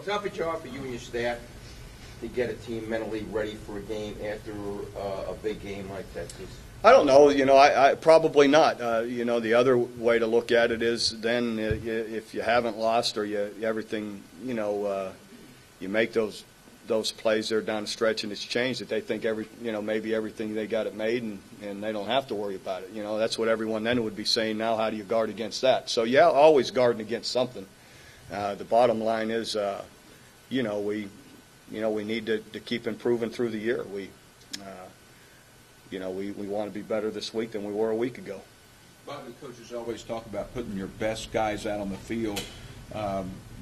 tough a job for you and your staff to get a team mentally ready for a game after a big game like Texas? I don't know. I probably not. The other way to look at it is then if you haven't lost or everything, you make those plays there down the stretch and it's changed that they think maybe everything they got it made and they don't have to worry about it. That's what everyone then would be saying now. How do you guard against that? So yeah, always guarding against something. The bottom line is, we need to keep improving through the year. We want to be better this week than we were a week ago. Bobby, coaches always talk about putting your best guys out on the field.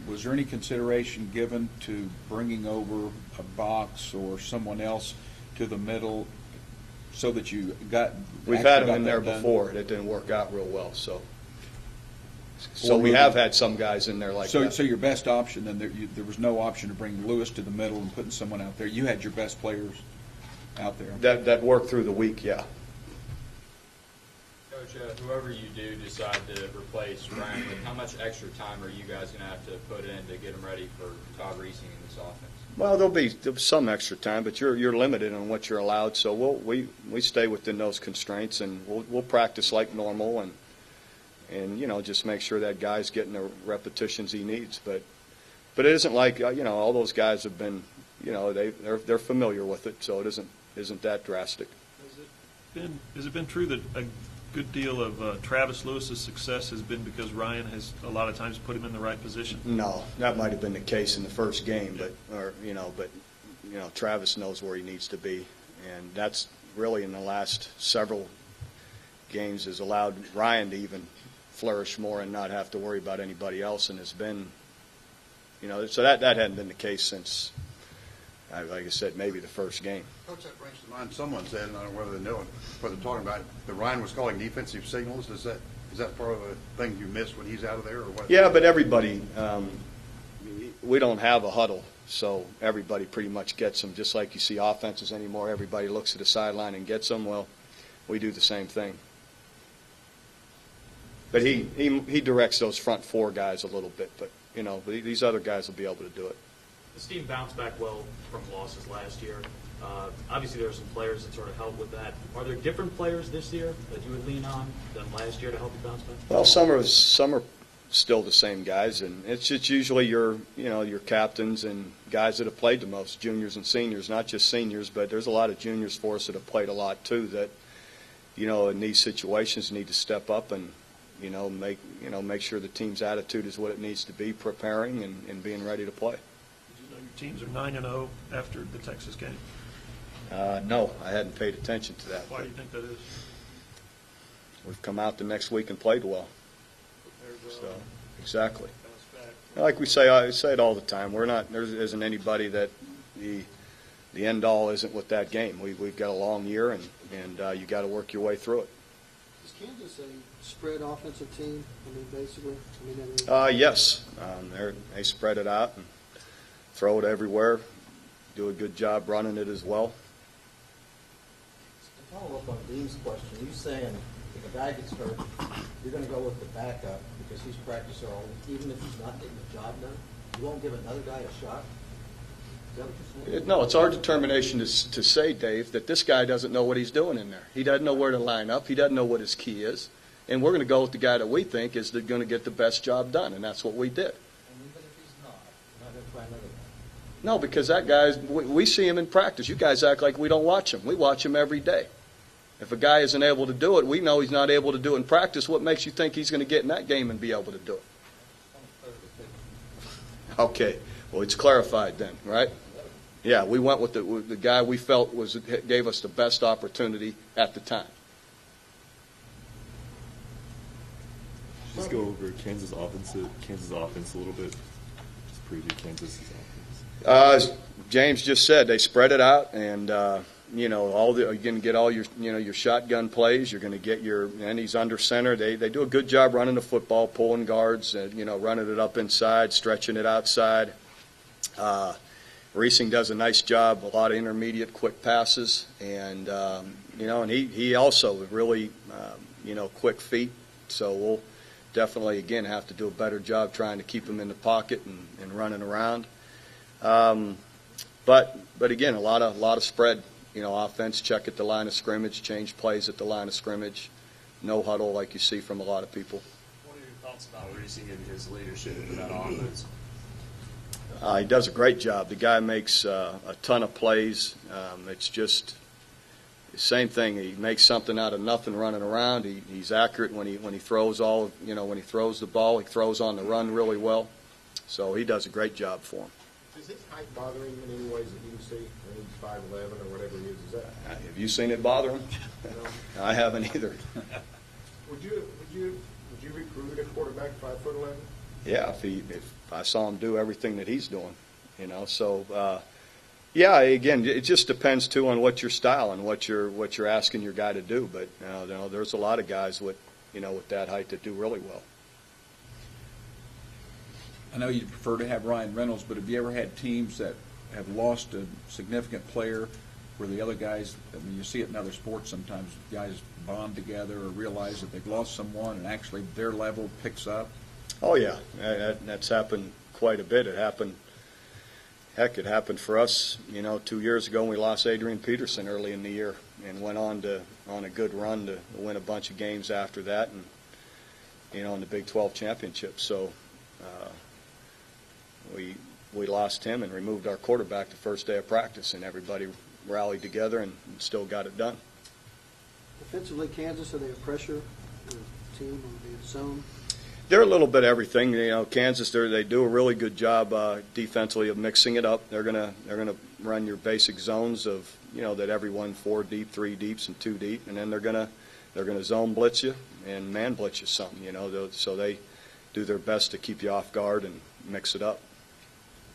Was there any consideration given to bringing over a box or someone else to the middle so that you got? We've had them in there before. It didn't work out real well, so we have had some guys in there like that. So your best option, then there was no option to bring Lewis to the middle and putting someone out there. You had your best players out there. That worked through the week, yeah. Coach, whoever you do decide to replace Ryan, how much extra time are you guys going to have to put in to get them ready for Todd Reesing in this offense? Well, there'll be some extra time, but you're limited on what you're allowed. So we stay within those constraints, and we'll practice like normal, and just make sure that guy's getting the repetitions he needs. But it isn't like all those guys have been they're familiar with it, so it isn't that drastic. Has it been true that a good deal of Travis Lewis's success has been because Ryan has a lot of times put him in the right position? No, that might have been the case in the first game, but Travis knows where he needs to be, and that's really in the last several games has allowed Ryan to even flourish more and not have to worry about anybody else, and has been, so that hadn't been the case since, like I said, maybe the first game. Coach, that brings to mind, someone said, and I don't know whether they know it, what they're talking about, that Ryan was calling defensive signals. Is that part of the thing you missed when he's out of there, or what? Yeah, but everybody, we don't have a huddle, so everybody pretty much gets them. Just like you see offenses anymore, everybody looks at the sideline and gets them. Well, we do the same thing. But he directs those front four guys a little bit, but these other guys will be able to do it. This team bounced back well from losses last year. Obviously, there are some players that sort of help with that. Are there different players this year that you would lean on than last year to help you bounce back? Well, some are still the same guys, and it's usually your captains and guys that have played the most, juniors and seniors, not just seniors, but there's a lot of juniors for us that have played a lot too. That in these situations need to step up and make sure the team's attitude is what it needs to be, preparing and being ready to play. Your teams are 9-0 after the Texas game. No, I hadn't paid attention to that. Why do you think that is? We've come out the next week and played well. So exactly. Like I say it all the time. There isn't anybody that the end all isn't with that game. We've got a long year, and you got to work your way through it. Is Kansas a spread offensive team? Basically. Yes, they spread it out and throw it everywhere. Do a good job running it as well. To follow up on Dean's question, are you saying if a guy gets hurt, you're going to go with the backup because he's practiced early, even if he's not getting the job done? You won't give another guy a shot? Is that what you're saying? No, it's our determination to say, Dave, that this guy doesn't know what he's doing in there. He doesn't know where to line up. He doesn't know what his key is. And we're going to go with the guy that we think is going to get the best job done, and that's what we did. And even if he's not, you're not going to try another guy? No, because that guy, we see him in practice. You guys act like we don't watch him. We watch him every day. If a guy isn't able to do it, we know he's not able to do it in practice. What makes you think he's going to get in that game and be able to do it? Okay. Well, it's clarified then, right? Yeah, we went with the guy we felt gave us the best opportunity at the time. Just go over Kansas offense a little bit. Just preview Kansas' offense. James just said they spread it out, and you're going to get all your shotgun plays. You're going to get and he's under center. They do a good job running the football, pulling guards, running it up inside, stretching it outside. Reesing does a nice job, a lot of intermediate, quick passes, and and he also really quick feet. So we'll definitely again have to do a better job trying to keep him in the pocket and running around. But again, a lot of spread. Offense, check at the line of scrimmage, change plays at the line of scrimmage, no huddle like you see from a lot of people. What are your thoughts about Reese and his leadership in that offense? He does a great job. The guy makes a ton of plays. It's just the same thing. He makes something out of nothing running around. He's accurate when he throws when he throws the ball. He throws on the run really well. So he does a great job for him. Is his height bothering him in any ways that you see? I mean, he's 5'11" or whatever he is. Is that? Have you seen it bother him? No. I haven't either. Would you recruit a quarterback 5'11"? Yeah, if I saw him do everything that he's doing, So, yeah, again, it just depends too on what your style and what you're asking your guy to do. But there's a lot of guys with that height that do really well. I know you prefer to have Ryan Reynolds, but have you ever had teams that have lost a significant player where the other guys, I mean, you see it in other sports sometimes, guys bond together or realize that they've lost someone and actually their level picks up? Oh, yeah. That's happened quite a bit. It happened for us, 2 years ago when we lost Adrian Peterson early in the year and went on a good run to win a bunch of games after that and, in the Big 12 championship. So we lost him and removed our quarterback the first day of practice, and everybody rallied together and still got it done. Defensively, Kansas, are they a pressure team or the zone? They're a little bit of everything. Kansas, they do a really good job defensively of mixing it up. They're gonna run your basic zones of that everyone 4 deep, 3 deeps, and 2 deep, and then they're gonna zone blitz you and man blitz you some. So they do their best to keep you off guard and mix it up.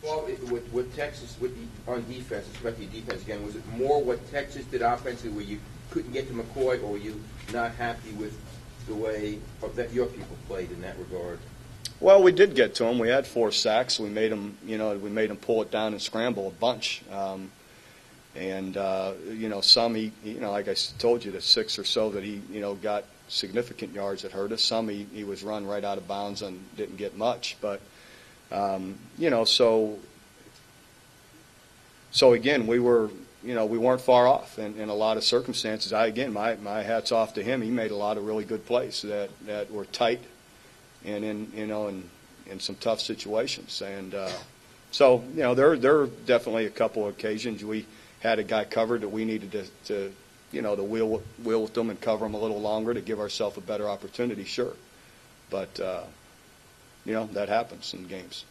Well, with Texas, on defense, especially defense again, was it more what Texas did offensively where you couldn't get to McCoy, or were you not happy with the way that your people played in that regard? Well, we did get to him. We had 4 sacks. We made him, pull it down and scramble a bunch. Some like I told you, the 6 or so that he, got significant yards that hurt us. Some he was run right out of bounds and didn't get much. But so again, we weren't far off in a lot of circumstances. My hat's off to him. He made a lot of really good plays that were tight and in some tough situations. And so there are definitely a couple of occasions we had a guy covered that we needed to wheel with them and cover them a little longer to give ourselves a better opportunity. Sure, but that happens in games.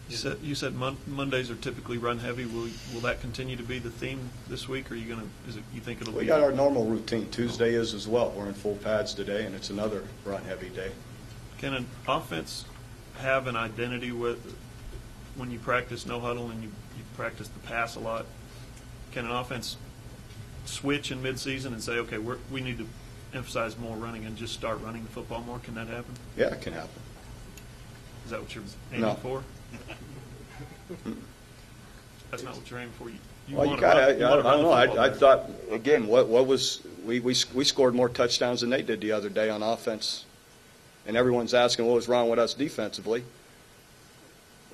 You said Mondays are typically run heavy. Will that continue to be the theme this week, or you think it'll be? We got our normal routine. Tuesday is as well. We're in full pads today, and it's another run heavy day. Can an offense have an identity when you practice no huddle and you practice the pass a lot? Can an offense switch in midseason and say, okay, we need to emphasize more running and just start running the football more? Can that happen? Yeah, it can happen. Is that what you're aiming for? That's not what you're aiming for. I don't know. I thought again. What was we scored more touchdowns than they did the other day on offense, and everyone's asking what was wrong with us defensively.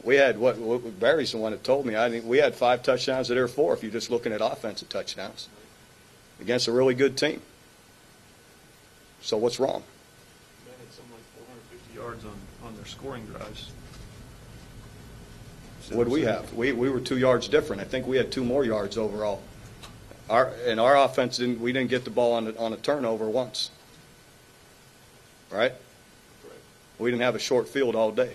We had what Barry's the one that told me. I think we had 5 touchdowns to their 4. If you're just looking at offensive touchdowns against a really good team. So what's wrong? They had something like 450 yards on their scoring drives. What did we have? We were 2 yards different. I think we had 2 more yards overall. Our offense we didn't get the ball on a turnover once. Right? We didn't have a short field all day.